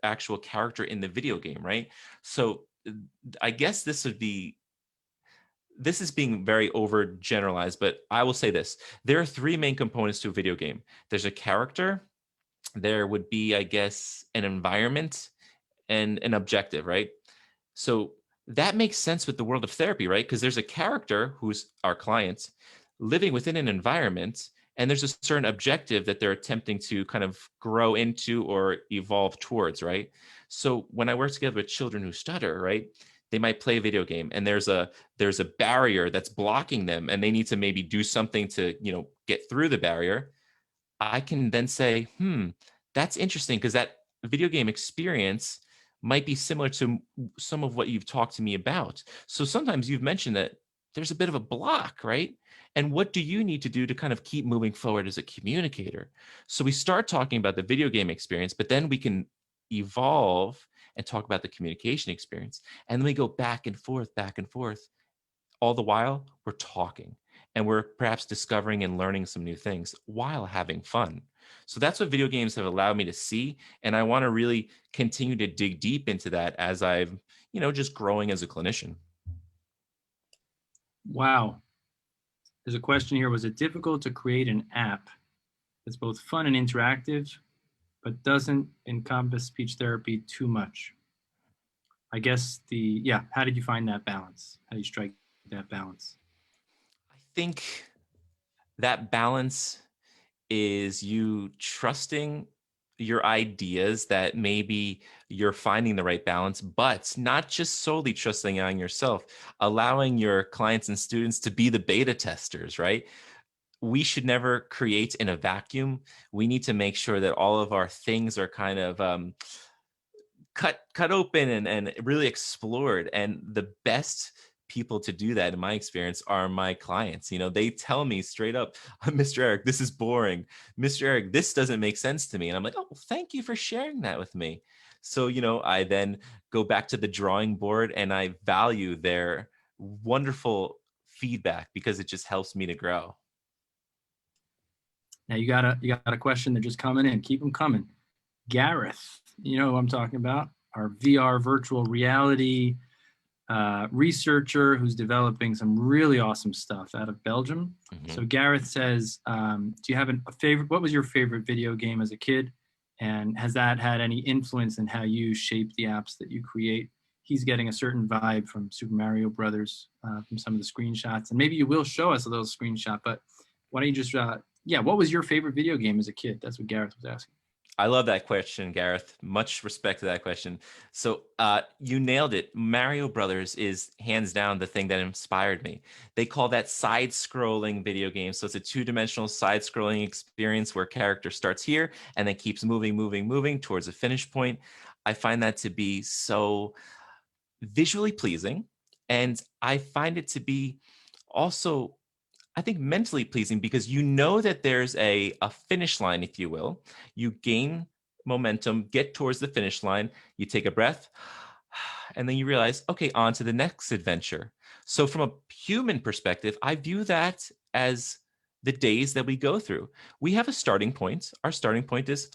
actual character in the video game, right? So I guess this is being very overgeneralized, but I will say this. There are three main components to a video game. There's a character, there would be, I guess, an environment and an objective, right? So that makes sense with the world of therapy, right? Because there's a character who's our client living within an environment, and there's a certain objective that they're attempting to kind of grow into or evolve towards, right? So when I work together with children who stutter, right, they might play a video game and there's a barrier that's blocking them and they need to maybe do something to get through the barrier. I can then say, that's interesting because that video game experience might be similar to some of what you've talked to me about. So sometimes you've mentioned that there's a bit of a block, right? And what do you need to do to kind of keep moving forward as a communicator? So we start talking about the video game experience, but then we can evolve and talk about the communication experience. And then we go back and forth, back and forth. All the while, we're talking and we're perhaps discovering and learning some new things while having fun. So that's what video games have allowed me to see. And I want to really continue to dig deep into that as I've, just growing as a clinician. Wow. There's a question here. Was it difficult to create an app that's both fun and interactive, but doesn't encompass speech therapy too much? I guess how did you find that balance? How do you strike that balance? I think that balance is you trusting your ideas that maybe you're finding the right balance, but not just solely trusting on yourself, allowing your clients and students to be the beta testers, right? We should never create in a vacuum. We need to make sure that all of our things are kind of cut open and really explored. And the best people to do that in my experience are my clients. They tell me straight up, Mr. Erik, this is boring. Mr. Erik, this doesn't make sense to me. And I'm like, oh, well, thank you for sharing that with me. So I then go back to the drawing board and I value their wonderful feedback because it just helps me to grow. Now you got a question that just coming in. Keep them coming. Gareth, you know who I'm talking about, our VR virtual reality researcher who's developing some really awesome stuff out of Belgium. Mm-hmm. So Gareth says, do you have a favorite? What was your favorite video game as a kid? And has that had any influence in how you shape the apps that you create? He's getting a certain vibe from Super Mario Brothers from some of the screenshots. And maybe you will show us a little screenshot, but why don't you just, what was your favorite video game as a kid? That's what Gareth was asking. I love that question, Gareth. Much respect to that question. So you nailed it. Mario Brothers is hands down the thing that inspired me. They call that side-scrolling video game. So it's a two-dimensional side-scrolling experience where character starts here and then keeps moving towards a finish point. I find that to be so visually pleasing. And I find it to be also, I think, mentally pleasing because you know that there's a finish line, if you will. You gain momentum, get towards the finish line, you take a breath, and then you realize, okay, on to the next adventure. So from a human perspective, I view that as the days that we go through. We have a starting point. Our starting point is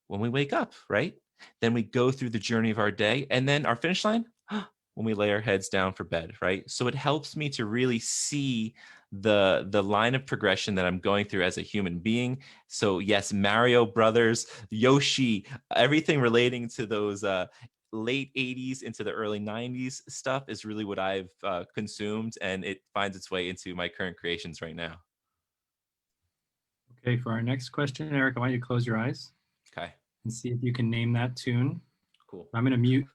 when we wake up, right? Then we go through the journey of our day, and then our finish line, when we lay our heads down for bed, right? So it helps me to really see the line of progression that I'm going through as a human being. So yes, Mario Brothers, Yoshi, everything relating to those late 80s into the early 90s stuff is really what I've consumed, and it finds its way into my current creations right now. Okay, for our next question, Eric, I want you to close your eyes Okay, and see if you can name that tune. cool. I'm going to mute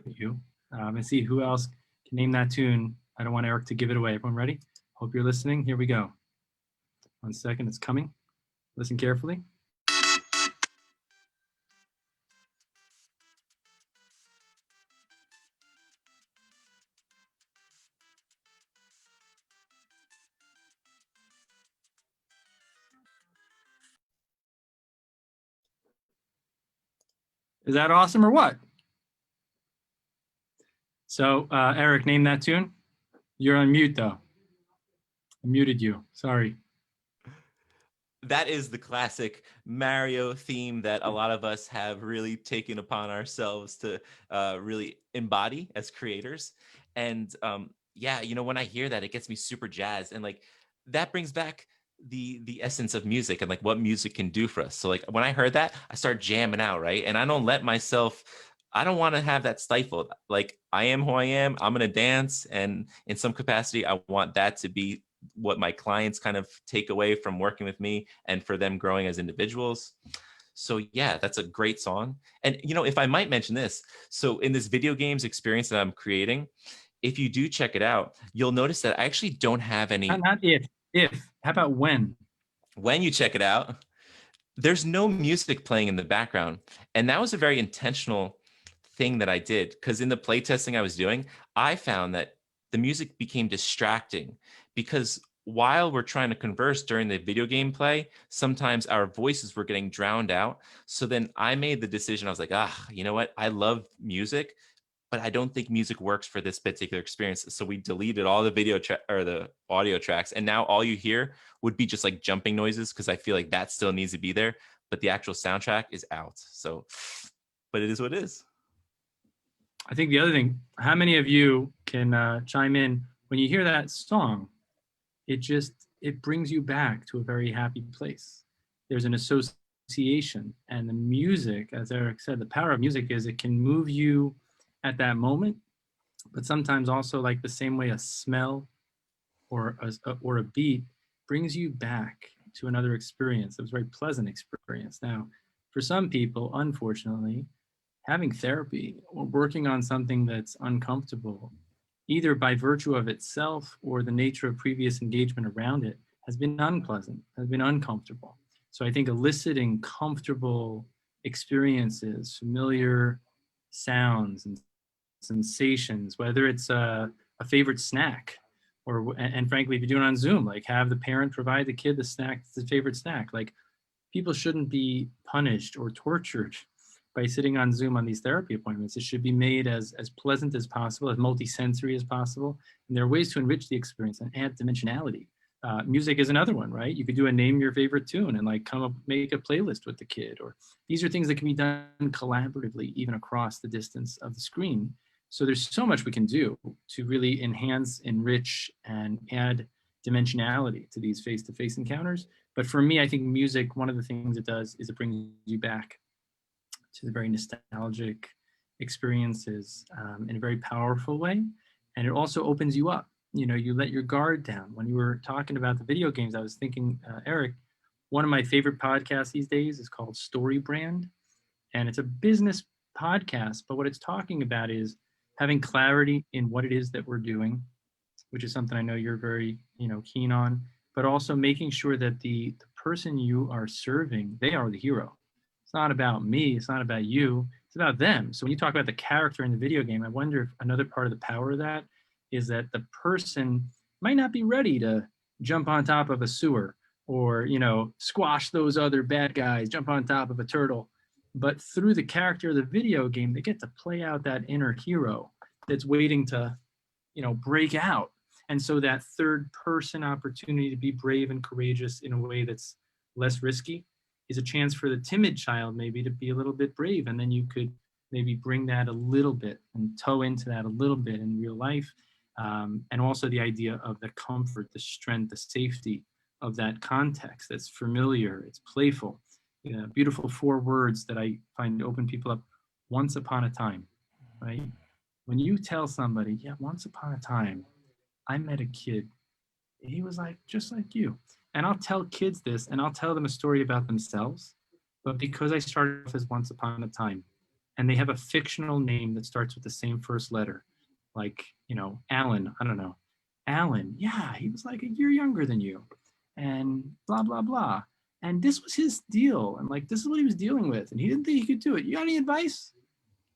you and see who else can name that tune. I don't want Eric to give it away. Everyone ready? Hope you're listening. Here we go. 1 second, it's coming. Listen carefully. Is that awesome or what? So, Eric, name that tune. You're on mute, though. I muted you. Sorry. That is the classic Mario theme that a lot of us have really taken upon ourselves to really embody as creators. And yeah, you know, when I hear that, it gets me super jazzed. And like that brings back the essence of music and like what music can do for us. So like when I heard that, I start jamming out, right? And I don't let myself, I don't want to have that stifled. Like I am who I am. I'm going to dance. And in some capacity, I want that to be what my clients kind of take away from working with me and for them growing as individuals. So yeah, that's a great song. And you know, if I might mention this, so in this video games experience that I'm creating, if you do check it out, you'll notice that I actually don't have any. Not if. How about when? When you check it out, there's no music playing in the background. And that was a very intentional thing that I did, because in the playtesting I was doing, I found that the music became distracting because while we're trying to converse during the video game play, sometimes our voices were getting drowned out. So then I made the decision. I was like, you know what? I love music, but I don't think music works for this particular experience. So we deleted all the video or the audio tracks. And now all you hear would be just like jumping noises, because I feel like that still needs to be there, but the actual soundtrack is out. So, but it is what it is. I think the other thing, how many of you can chime in when you hear that song? It brings you back to a very happy place. There's an association, and the music, as Eric said, the power of music is it can move you at that moment, but sometimes also like the same way a smell or a beat brings you back to another experience. It was a very pleasant experience. Now, for some people, unfortunately, having therapy or working on something that's uncomfortable, either by virtue of itself or the nature of previous engagement around it, has been unpleasant, has been uncomfortable. So I think eliciting comfortable experiences, familiar sounds and sensations, whether it's a favorite snack, and frankly, if you do it on Zoom, like have the parent provide the kid the snack, the favorite snack. Like people shouldn't be punished or tortured by sitting on Zoom on these therapy appointments. It should be made as pleasant as possible, as multisensory as possible. And there are ways to enrich the experience and add dimensionality. Music is another one, right? You could do a name your favorite tune and like come up, make a playlist with the kid. Or these are things that can be done collaboratively, even across the distance of the screen. So there's so much we can do to really enhance, enrich, and add dimensionality to these face-to-face encounters. But for me, I think music, one of the things it does is it brings you back to the very nostalgic experiences in a very powerful way. And it also opens you up. You know, you let your guard down. When you were talking about the video games, I was thinking, Eric, one of my favorite podcasts these days is called Story Brand. And it's a business podcast, but what it's talking about is having clarity in what it is that we're doing, which is something I know you're very, keen on, but also making sure that the person you are serving, they are the hero. It's not about me. It's not about you. It's about them. So when you talk about the character in the video game, I wonder if another part of the power of that is that the person might not be ready to jump on top of a sewer or, squash those other bad guys, jump on top of a turtle. But through the character of the video game, they get to play out that inner hero that's waiting to, break out. And so that third person opportunity to be brave and courageous in a way that's less risky is a chance for the timid child maybe to be a little bit brave. And then you could maybe bring that a little bit and toe into that a little bit in real life. And also the idea of the comfort, the strength, the safety of that context that's familiar, it's playful. Beautiful 4 words that I find open people up. Once upon a time, right? When you tell somebody, yeah, once upon a time, I met a kid. He was like, just like you. And I'll tell kids this, and I'll tell them a story about themselves. But because I started off as Once Upon a Time, and they have a fictional name that starts with the same first letter, like, you know, Alan, I don't know. Alan, yeah, he was like a year younger than you, and blah, blah, blah. And this was his deal. And like, this is what he was dealing with. And he didn't think he could do it. You got any advice?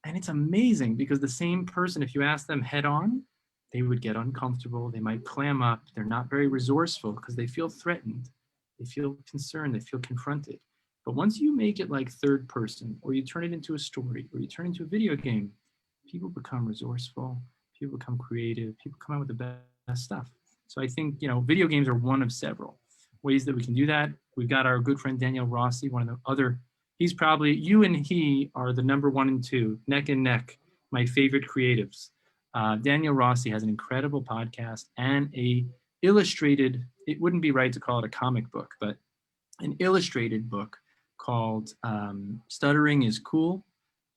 And it's amazing because the same person, if you ask them head on, they would get uncomfortable. They might clam up. They're not very resourceful because they feel threatened. They feel concerned. They feel confronted. But once you make it like third person, or you turn it into a story, or you turn it into a video game, people become resourceful. People become creative. People come out with the best stuff. So I think, you know, video games are one of several ways that we can do that. We've got our good friend Danielle Rossi, one of the other, he's probably, you and he are the number 1 and 2, neck and neck, my favorite creatives. Danielle Rossi has an incredible podcast and a illustrated, it wouldn't be right to call it a comic book, but an illustrated book called Stuttering is Cool.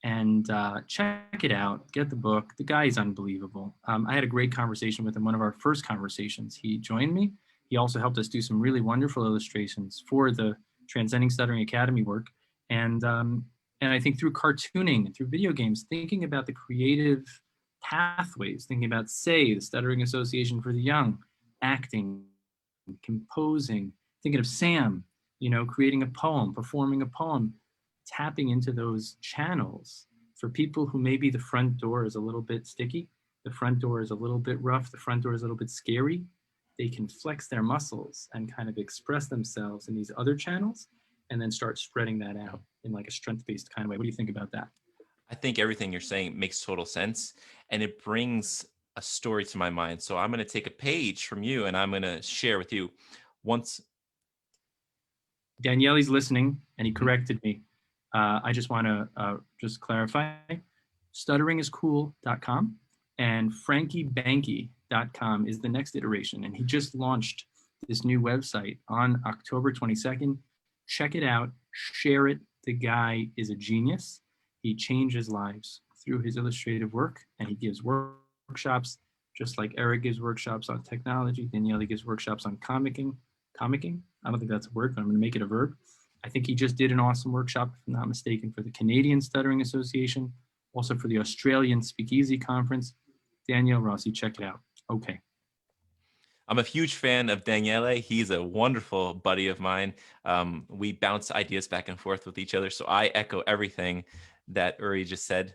And check it out, get the book. The guy is unbelievable. I had a great conversation with him, one of our first conversations. He joined me. He also helped us do some really wonderful illustrations for the Transcending Stuttering Academy work. And I think through cartooning and through video games, thinking about the creative pathways, thinking about, say, the Stuttering Association for the Young, acting, composing, thinking of Sam, you know, creating a poem, performing a poem, tapping into those channels for people who maybe the front door is a little bit sticky, the front door is a little bit rough, the front door is a little bit scary. They can flex their muscles and kind of express themselves in these other channels and then start spreading that out in like a strength-based kind of way. What do you think about that? I think everything you're saying makes total sense, and it brings a story to my mind. So I'm going to take a page from you and I'm going to share with you. Once Daniele's listening and he corrected me. I just want to just clarify, stutteringiscool.com and frankiebanky.com is the next iteration. And he just launched this new website on October 22nd. Check it out, share it. The guy is a genius. He changes lives through his illustrative work, and he gives workshops, just like Erik gives workshops on technology. Daniele gives workshops on comicking. I don't think that's a word, but I'm going to make it a verb. I think he just did an awesome workshop, if I'm not mistaken, for the Canadian Stuttering Association, also for the Australian Speakeasy Conference. Danielle Rossi, check it out. Okay. I'm a huge fan of Daniele. He's a wonderful buddy of mine. We bounce ideas back and forth with each other. So I echo everything that Uri just said.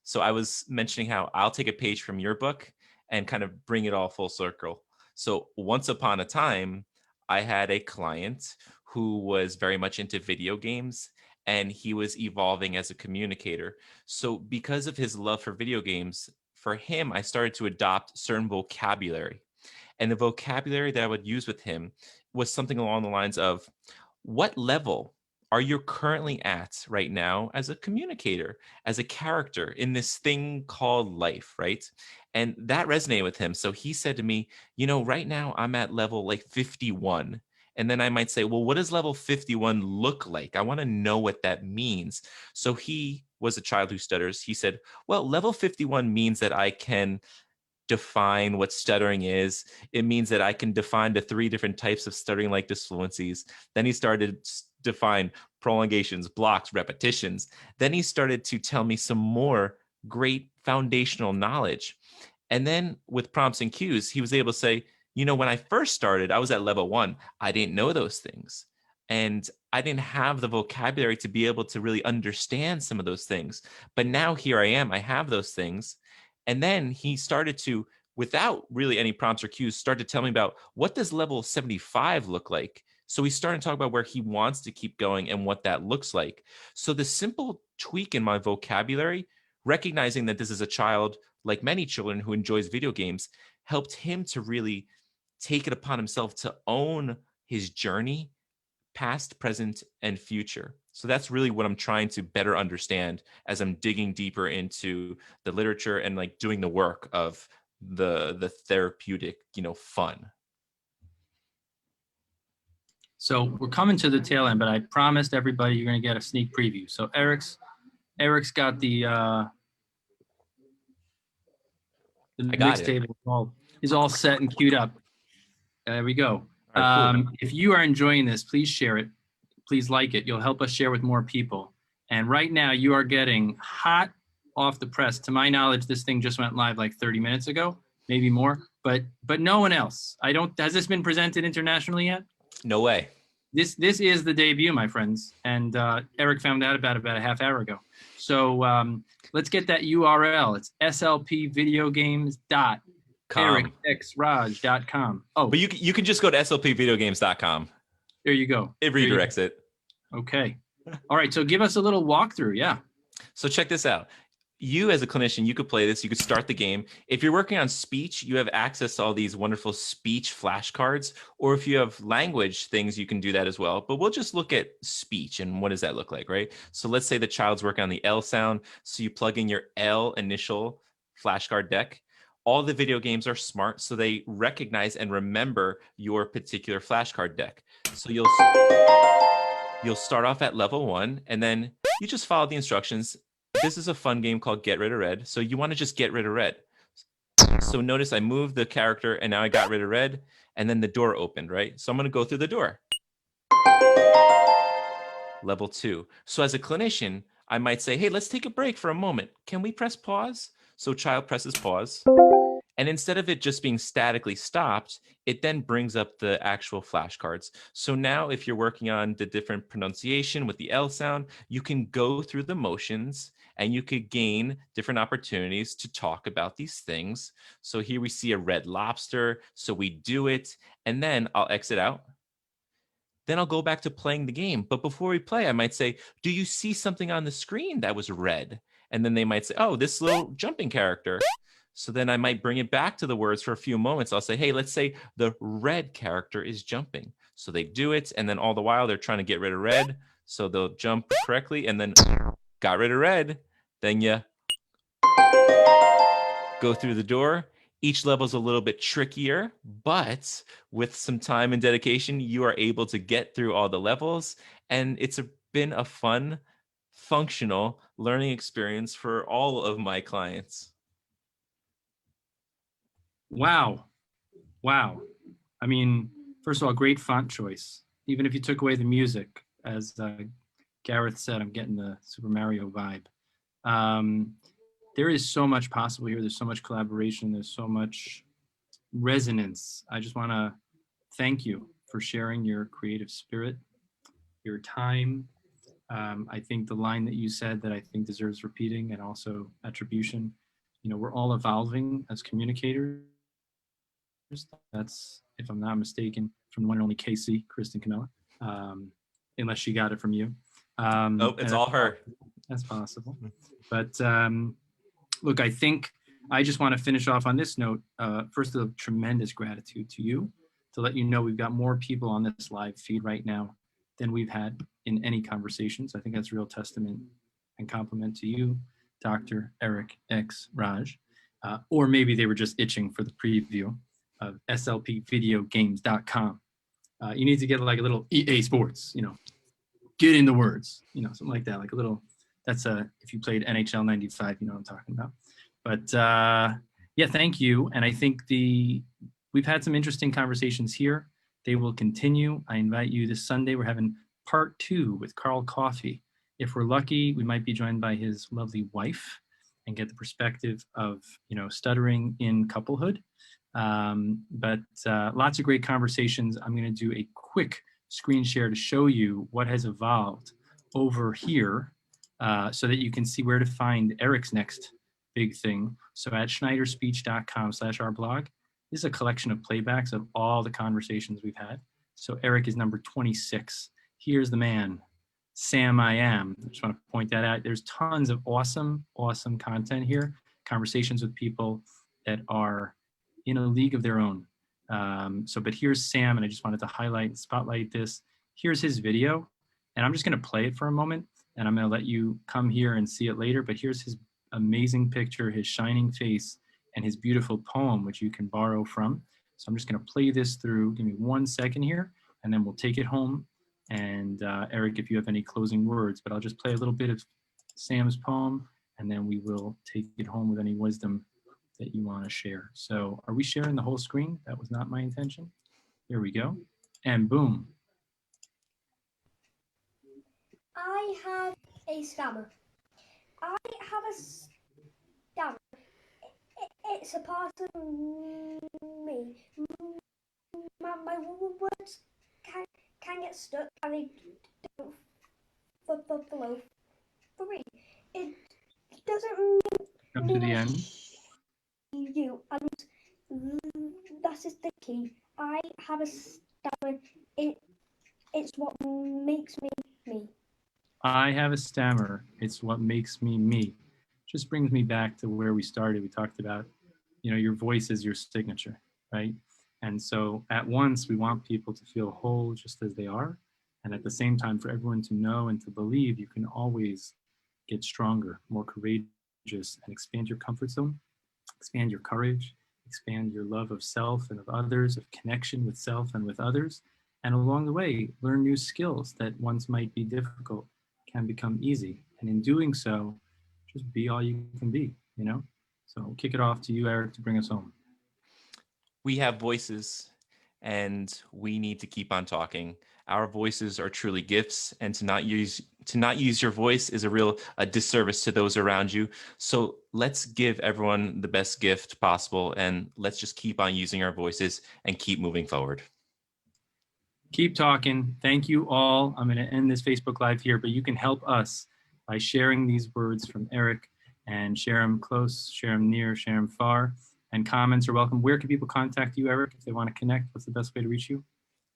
So I was mentioning how I'll take a page from your book and kind of bring it all full circle. So once upon a time, I had a client who was very much into video games, and he was evolving as a communicator. So because of his love for video games, for him, I started to adopt certain vocabulary. And the vocabulary that I would use with him was something along the lines of, what level are you currently at right now as a communicator, as a character in this thing called life, right? And that resonated with him. So he said to me, you know, right now I'm at level like 51. And then I might say, well, what does level 51 look like? I want to know what that means. So he was a child who stutters. He said, well, level 51 means that I can define what stuttering is. It means that I can define the 3 different types of stuttering like disfluencies. Then he started to define prolongations, blocks, repetitions. Then he started to tell me some more great foundational knowledge. And then with prompts and cues, he was able to say, you know, when I first started, I was at level 1. I didn't know those things. And I didn't have the vocabulary to be able to really understand some of those things. But now here I am, I have those things. And then he started to, without really any prompts or cues, start to tell me about what does level 75 look like. So we started to talk about where he wants to keep going and what that looks like. So the simple tweak in my vocabulary, recognizing that this is a child, like many children who enjoys video games, helped him to really take it upon himself to own his journey, past, present, and future. So that's really what I'm trying to better understand as I'm digging deeper into the literature and like doing the work of the therapeutic, you know, fun. So we're coming to the tail end, but I promised everybody you're going to get a sneak preview. So Erik's got the mix table is all set and queued up. There we go. right, cool. If you are enjoying this, please share it. Please like it. You'll help us share with more people. And right now you are getting hot off the press. To my knowledge, this thing just went live like 30 minutes ago, maybe more, but no one else. Has this been presented internationally yet? No way. This is the debut, my friends. And Erik found out about a half hour ago. So let's get that URL. It's slpvideogames.erikxraj.com. Oh, but you can just go to slpvideogames.com. There you go. It redirects it. Okay. All right. So give us a little walkthrough. Yeah. So check this out. You as a clinician, you could play this. You could start the game. If you're working on speech, you have access to all these wonderful speech flashcards. Or if you have language things, you can do that as well. But we'll just look at speech and what does that look like, right? So let's say the child's working on the L sound. So you plug in your L initial flashcard deck. All the video games are smart, so they recognize and remember your particular flashcard deck. So you'll start off at level 1, and then you just follow the instructions. This is a fun game called Get Rid of Red. So you want to just get rid of red. So notice I moved the character, and now I got rid of red, and then the door opened, right? So I'm going to go through the door. Level 2. So as a clinician, I might say, hey, let's take a break for a moment. Can we press pause? So child presses pause. And instead of it just being statically stopped, it then brings up the actual flashcards. So now if you're working on the different pronunciation with the L sound, you can go through the motions and you could gain different opportunities to talk about these things. So here we see a red lobster. So we do it, and then I'll exit out. Then I'll go back to playing the game. But before we play, I might say, do you see something on the screen that was red? And then they might say, oh, this little jumping character. So then I might bring it back to the words for a few moments. I'll say, hey, let's say the red character is jumping. So they do it. And then all the while they're trying to get rid of red. So they'll jump correctly and then got rid of red. Then you go through the door. Each level is a little bit trickier, but with some time and dedication, you are able to get through all the levels. And it's been a fun, functional learning experience for all of my clients. Wow. Wow. I mean, first of all, great font choice. Even if you took away the music, as Gareth said, I'm getting the Super Mario vibe. There is so much possible here. There's so much collaboration. There's so much resonance. I just want to thank you for sharing your creative spirit, your time. I think the line that you said that I think deserves repeating, and also attribution. You know, we're all evolving as communicators. That's, if I'm not mistaken, from the one and only Casey, Kristen Camilla, unless she got it from you. Oh, it's all her. That's possible. But look, I think I just want to finish off on this note. First, a tremendous gratitude to you to let you know we've got more people on this live feed right now than we've had in any conversations. I think that's a real testament and compliment to you, Dr. Erik X Raj. Or maybe they were just itching for the preview of slpvideogames.com. You need to get like a little EA Sports, you know, get in the words, you know, something like that, like a little, that's if you played NHL 95, you know what I'm talking about. But yeah, thank you. And I think we've had some interesting conversations here. They will continue. I invite you this Sunday. We're having part 2 with Carl Coffey. If we're lucky, we might be joined by his lovely wife and get the perspective of, you know, stuttering in couplehood. But lots of great conversations. I'm going to do a quick screen share to show you what has evolved over here so that you can see where to find Erik's next big thing. So at schneiderspeech.com/our blog, this is a collection of playbacks of all the conversations we've had. So Erik is number 26. Here's the man, Sam I Am. I just want to point that out. There's tons of awesome, awesome content here. Conversations with people that are in a league of their own. But here's Sam, and I just wanted to highlight and spotlight this. Here's his video, and I'm just going to play it for a moment, and I'm going to let you come here and see it later. But here's his amazing picture, his shining face, and his beautiful poem, which you can borrow from. So I'm just going to play this through. Give me 1 second here, and then we'll take it home. And Erik, if you have any closing words, but I'll just play a little bit of Sam's poem, and then we will take it home with any wisdom that you want to share. So are we sharing the whole screen? That was not my intention. Here we go. and boom. I have a stammer. I have a stammer. It's a part of me. My words can get stuck and they don't flow free. It doesn't Come to the end. you, and that is the key. I have a stammer. It's what makes me me. I have a stammer. It's what makes me me. Just brings me back to where we started. We talked about, your voice is your signature, right? And so at once we want people to feel whole just as they are. And at the same time, for everyone to know and to believe you can always get stronger, more courageous, and expand your comfort zone, expand your courage, expand your love of self and of others, of connection with self and with others. And along the way, learn new skills that once might be difficult can become easy. And in doing so, just be all you can be, So I'll kick it off to you, Eric, to bring us home. We have voices and we need to keep on talking. Our voices are truly gifts, and to not use your voice is a disservice to those around you. So let's give everyone the best gift possible, and let's just keep on using our voices and keep moving forward. Keep talking. Thank you all. I'm going to end this Facebook Live here, but you can help us by sharing these words from Eric, and share them close, share them near, share them far. And comments are welcome. Where can people contact you, Eric, if they want to connect? What's the best way to reach you?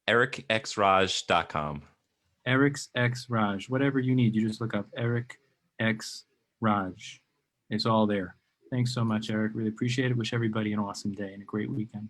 ErikXRaj.com. Erik X Raj. Whatever you need, you just look up Erik X Raj. It's all there. Thanks so much, Eric. Really appreciate it. Wish everybody an awesome day and a great weekend.